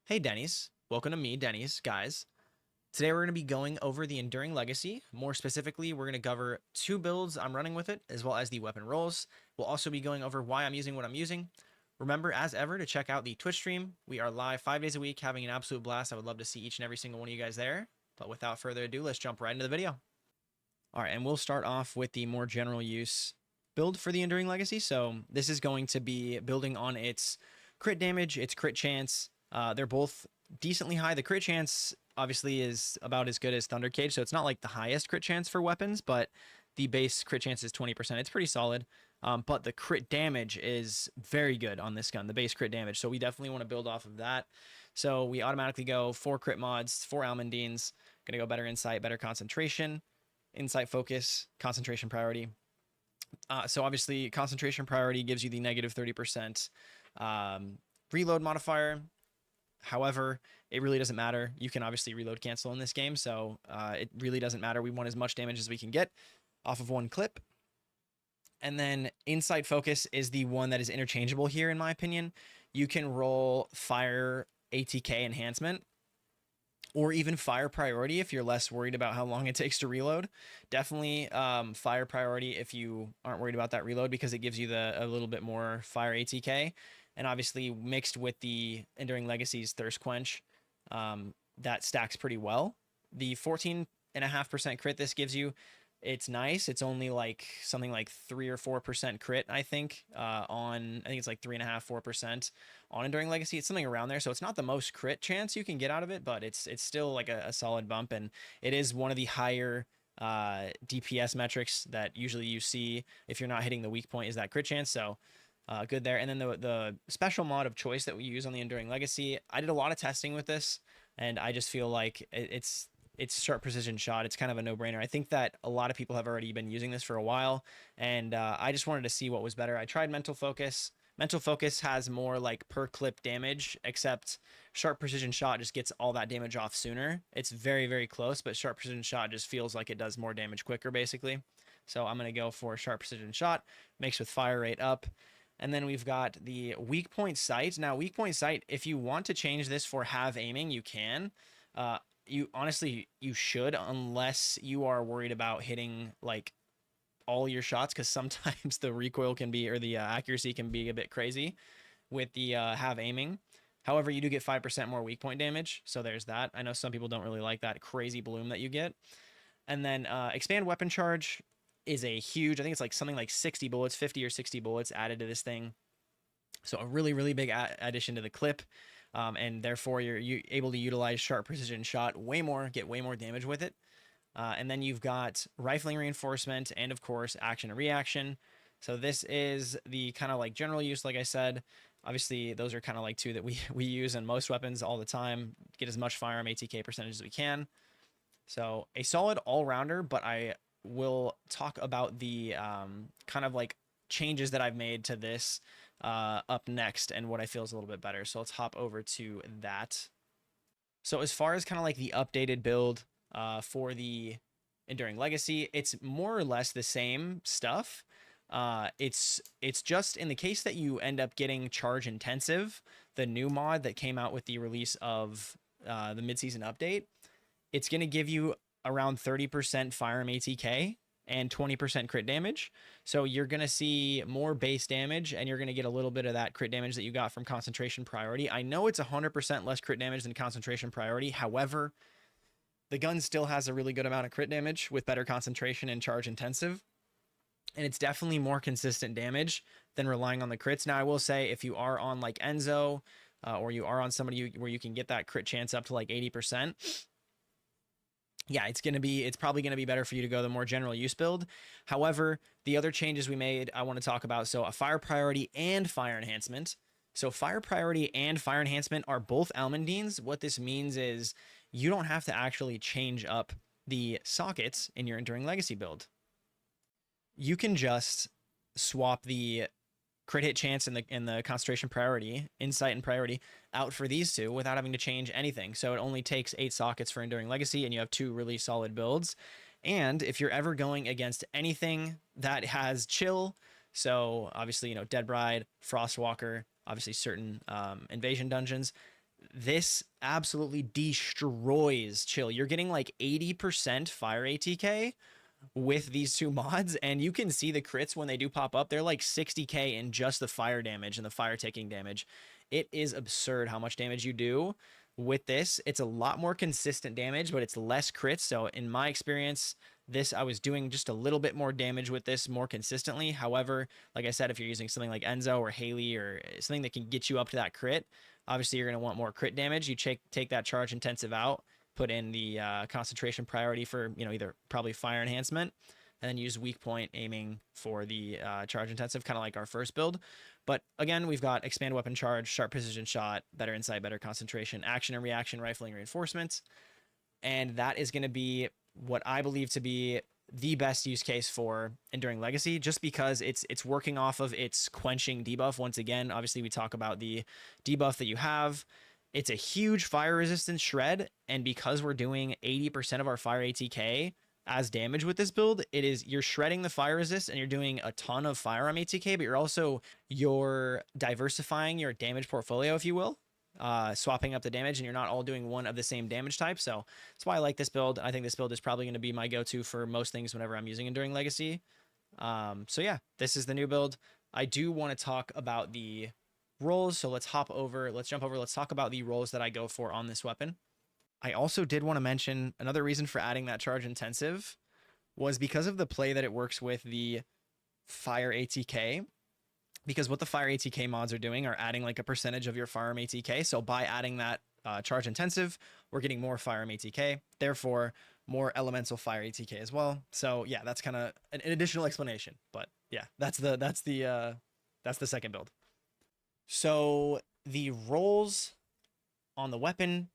Hey Denny's, welcome to me, Denny's, guys. Today we're going to be going over the Enduring Legacy. More specifically, we're going to cover two builds I'm running with it, as well as the weapon rolls. We'll also be going over why I'm using what I'm using. Remember, as ever, to check out the Twitch stream. We are live 5 days a week, having an absolute blast. I would love to see each and every single one of you guys there. But without further ado, let's jump right into the video. All right, and we'll start off with the more general use build for the Enduring Legacy. So this is going to be building on its crit damage, its crit chance. They're both decently high. The crit chance obviously is about as good as Thunder Cage, so it's not like the highest crit chance for weapons, but the base crit chance is 20%. It's pretty solid. But the crit damage is very good on this gun, the base crit damage. So we definitely want to build off of that. So we automatically go 4 crit mods, 4 Almondines. Gonna go better insight, better concentration, insight focus, concentration priority. So obviously concentration priority gives you the negative 30% reload modifier. However, it really doesn't matter. You can obviously reload cancel in this game, so it really doesn't matter. We want as much damage as we can get off of one clip. And then Insight Focus is the one that is interchangeable here, in my opinion. You can roll Fire ATK Enhancement or even Fire Priority if you're less worried about how long it takes to reload. Definitely Fire Priority if you aren't worried about that reload, because it gives you a little bit more Fire ATK. And obviously mixed with the Enduring Legacy's Thirst Quench, that stacks pretty well. The 14.5% crit this gives you, it's nice. It's only like something like 3 or 4% crit, I think. I think it's like 3.5, 4% on Enduring Legacy. It's something around there. So it's not the most crit chance you can get out of it, but it's still like a solid bump, and it is one of the higher DPS metrics that usually you see if you're not hitting the weak point, is that crit chance. So good there. And then the special mod of choice that we use on the Enduring Legacy, I did a lot of testing with this, and I just feel like it's Sharp Precision Shot. It's kind of a no-brainer. I think that a lot of people have already been using this for a while, and I just wanted to see what was better. I tried Mental Focus. Mental Focus has more like per clip damage, except Sharp Precision Shot just gets all that damage off sooner. It's very, very close, but Sharp Precision Shot just feels like it does more damage quicker, basically. So I'm going to go for Sharp Precision Shot, mixed with fire rate up. And then we've got the weak point sight. Now, weak point sight, if you want to change this for have aiming, you can. You honestly, you should, unless you are worried about hitting like all your shots, because sometimes the recoil can be, or the accuracy can be a bit crazy with the have aiming. However, you do get 5% more weak point damage, so there's that. I know some people don't really like that crazy bloom that you get. And then expand weapon charge is a huge, I think it's like something like 60 bullets, 50 or 60 bullets added to this thing. So a really, really big addition to the clip. And therefore you're able to utilize Sharp Precision Shot way more, get way more damage with it. And then you've got rifling reinforcement and of course action and reaction. So this is the kind of like general use, like I said. Obviously those are kind of like two that we use in most weapons all the time. Get as much firearm ATK percentage as we can. So a solid all-rounder, but I will talk about the kind of like changes that I've made to this up next, and what I feel is a little bit better. So let's hop over to that. So as far as kind of like the updated build for the Enduring Legacy, it's more or less the same stuff. It's just in the case that you end up getting Charge Intensive, the new mod that came out with the release of the mid-season update, it's going to give you around 30% firearm ATK and 20% crit damage. So you're going to see more base damage, and you're going to get a little bit of that crit damage that you got from concentration priority. I know it's 100% less crit damage than concentration priority. However, the gun still has a really good amount of crit damage with better concentration and charge intensive. And it's definitely more consistent damage than relying on the crits. Now, I will say, if you are on like Enzo, or you are on somebody where you can get that crit chance up to like 80%, yeah, it's probably going to be better for you to go the more general use build. However, the other changes we made, I want to talk about. So a fire priority and fire enhancement. So fire priority and fire enhancement are both Almondines. What this means is you don't have to actually change up the sockets in your Enduring Legacy build. You can just swap the crit hit chance and the concentration priority, insight and priority out for these two without having to change anything. So it only takes 8 sockets for Enduring Legacy, and you have 2 really solid builds. And if you're ever going against anything that has chill, so obviously, Dead Bride, Frostwalker, obviously certain invasion dungeons, this absolutely destroys chill. You're getting like 80% fire ATK with these two mods, and you can see the crits when they do pop up. They're like 60k in just the fire damage and the fire taking damage. It is absurd how much damage you do with this. It's a lot more consistent damage, but it's less crits. So in my experience, this I was doing just a little bit more damage with this more consistently. However, like I said, if you're using something like Enzo or Haley or something that can get you up to that crit, obviously you're going to want more crit damage. You take that charge intensive out, put in the concentration priority for, either probably fire enhancement, and then use weak point aiming for the charge intensive, kind of like our first build. But again, we've got expand weapon charge, sharp precision shot, better insight, better concentration, action and reaction rifling reinforcements. And that is going to be what I believe to be the best use case for Enduring Legacy, just because it's working off of its quenching debuff. Once again, obviously we talk about the debuff that you have. It's a huge fire resistance shred, and because we're doing 80% of our fire ATK as damage with this build, you're shredding the fire resist and you're doing a ton of firearm ATK, but you're diversifying your damage portfolio, if you will, swapping up the damage, and you're not all doing one of the same damage type. So that's why I like this build. I think this build is probably going to be my go-to for most things whenever I'm using Enduring Legacy. So yeah, this is the new build. I do want to talk about the rolls, so let's jump over, let's talk about the rolls that I go for on this weapon. I also did want to mention another reason for adding that charge intensive was because of the play that it works with the fire ATK. Because what the fire ATK mods are doing are adding like a percentage of your firearm ATK. So by adding that charge intensive, we're getting more firearm ATK, therefore more elemental fire ATK as well. So yeah, that's kind of an additional explanation. But yeah, that's the second build. So the rolls on the weapon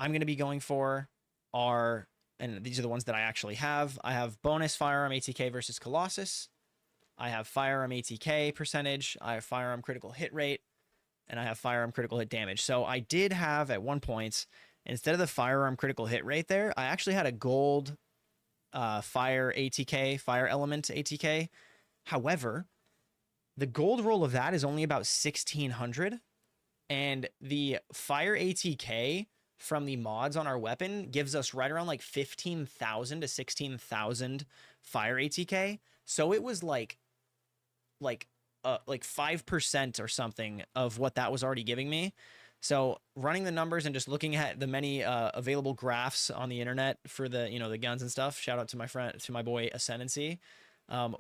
I'm going to be going for are, and these are the ones that I actually have. I have bonus firearm ATK versus Colossus. I have firearm ATK percentage. I have firearm critical hit rate, and I have firearm critical hit damage. So I did have at one point, instead of the firearm critical hit rate there, I actually had a gold fire ATK, fire element ATK. However, the gold roll of that is only about 1600, and the fire ATK from the mods on our weapon gives us right around like 15,000 to 16,000 fire ATK. So it was like 5% or something of what that was already giving me. So running the numbers and just looking at the many available graphs on the internet for the the guns and stuff. Shout out to my boy Ascendancy.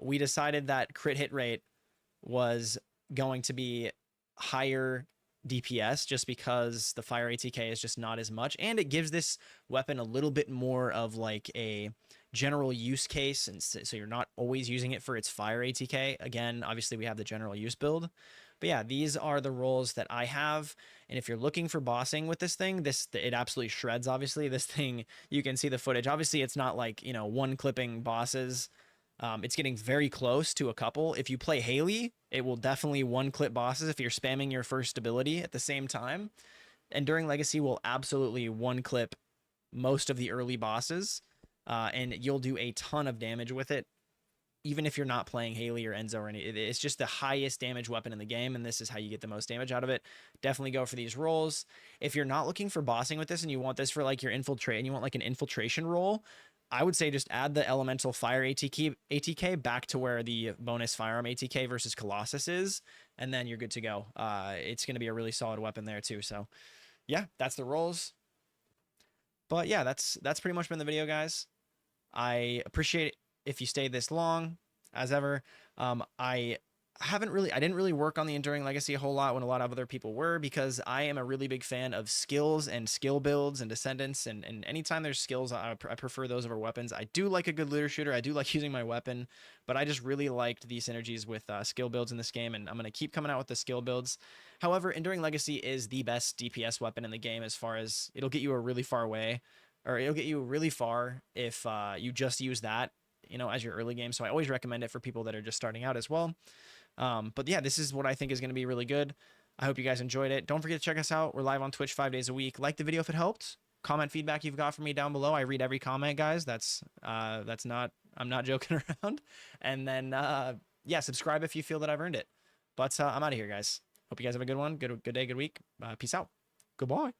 We decided that crit hit rate was going to be higher DPS just because the fire ATK is just not as much, and it gives this weapon a little bit more of like a general use case, and so you're not always using it for its fire ATK. Again, obviously we have the general use build, but yeah, these are the rolls that I have. And if you're looking for bossing with this thing, it absolutely shreds. Obviously this thing, you can see the footage. Obviously it's not like one clipping bosses. It's getting very close to a couple. If you play Haley, it will definitely one clip bosses if you're spamming your first ability at the same time. Enduring Legacy will absolutely one clip most of the early bosses, and you'll do a ton of damage with it, even if you're not playing Haley or Enzo or any. It's just the highest damage weapon in the game, and this is how you get the most damage out of it. Definitely go for these rolls. If you're not looking for bossing with this and you want this for like your infiltrate, and you want like an infiltration roll, I would say just add the elemental fire ATK back to where the bonus firearm ATK versus Colossus is, and then you're good to go. It's going to be a really solid weapon there too. So yeah, that's the rolls. But yeah, that's pretty much been the video, guys. I appreciate it if you stayed this long, as ever. I didn't really work on the Enduring Legacy a whole lot when a lot of other people were, because I am a really big fan of skills and skill builds and Descendants, and anytime there's skills, I prefer those over weapons. I do like a good looter shooter. I do like using my weapon, but I just really liked the synergies with skill builds in this game, and I'm going to keep coming out with the skill builds. However, Enduring Legacy is the best DPS weapon in the game, as far as it'll get you a really far away, or it'll get you really far if you just use that, as your early game. So I always recommend it for people that are just starting out as well. But yeah, this is what I think is going to be really good. I hope you guys enjoyed it. Don't forget to check us out. We're live on Twitch 5 days a week. Like the video if it helped. Comment feedback you've got for me down below. I read every comment, guys. I'm not joking around. And then, yeah, subscribe if you feel that I've earned it. But I'm out of here, guys. Hope you guys have a good one. Good day, good week. Peace out. Goodbye.